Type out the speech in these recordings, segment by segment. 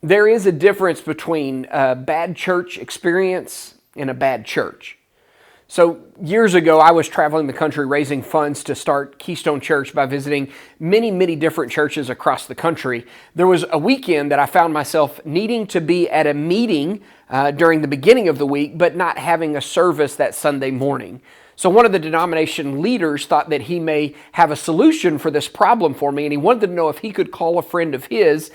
There is a difference between a bad church experience and a bad church. So years ago, I was traveling the country raising funds to start Keystone Church by visiting many different churches across the country. There was a weekend that I found myself needing to be at a meeting during the beginning of the week, but not having a service that Sunday morning. So one of the denomination leaders thought that he may have a solution for this problem for me, and he wanted to know if he could call a friend of his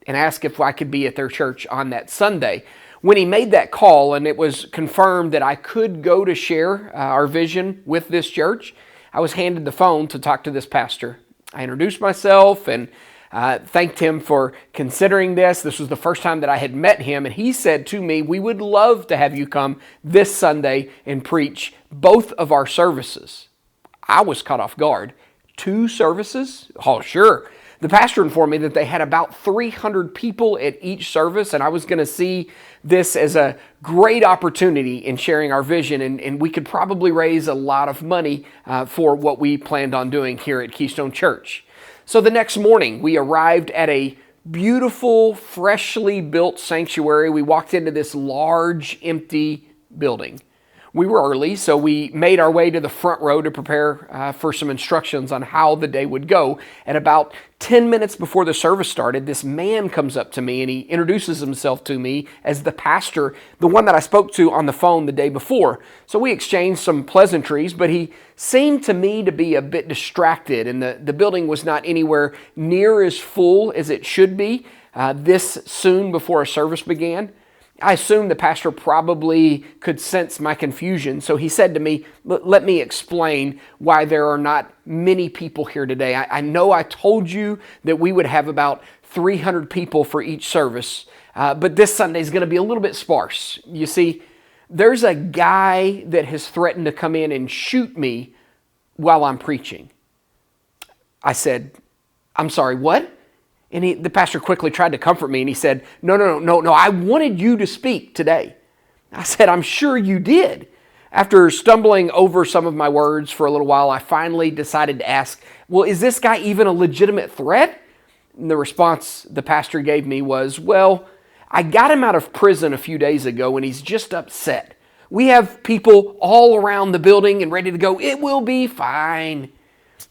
and ask if I could be at their church on that Sunday. When he made that call and it was confirmed that I could go to share our vision with this church, I was handed the phone to talk to this pastor. I introduced myself and thanked him for considering this. This was the first time that I had met him, and he said to me, "We would love to have you come this Sunday and preach both of our services." I was caught off guard. 2 services? Oh, sure. The pastor informed me that they had about 300 people at each service, and I was going to see this as a great opportunity in sharing our vision, and we could probably raise a lot of money for what we planned on doing here at Keystone Church. So the next morning, we arrived at a beautiful, freshly built sanctuary. We walked into this large, empty building. We were early, so we made our way to the front row to prepare for some instructions on how the day would go. And about 10 minutes before the service started, this man comes up to me and he introduces himself to me as the pastor, the one that I spoke to on the phone the day before. So we exchanged some pleasantries, but he seemed to me to be a bit distracted, and the building was not anywhere near as full as it should be this soon before a service began. I assumed the pastor probably could sense my confusion, so he said to me, "Let me explain why there are not many people here today. I know I told you that we would have about 300 people for each service, but this Sunday is going to be a little bit sparse. You see, there's a guy that has threatened to come in and shoot me while I'm preaching." I said, "I'm sorry, what?" And the pastor quickly tried to comfort me, and he said, No, I wanted you to speak today." I said, "I'm sure you did." After stumbling over some of my words for a little while, I finally decided to ask, "Well, is this guy even a legitimate threat?" And the response the pastor gave me was, "Well, I got him out of prison a few days ago, and he's just upset. We have people all around the building and ready to go. It will be fine."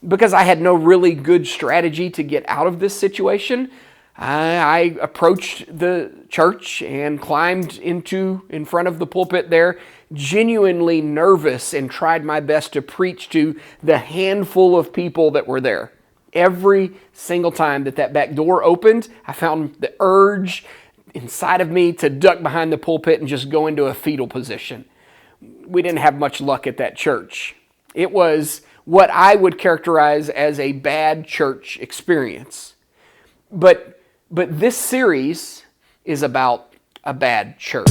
Because I had no really good strategy to get out of this situation, I approached the church and climbed in front of the pulpit there, genuinely nervous, and tried my best to preach to the handful of people that were there. Every single time that back door opened, I found the urge inside of me to duck behind the pulpit and just go into a fetal position. We didn't have much luck at that church. It was what I would characterize as a bad church experience. But this series is about a bad church.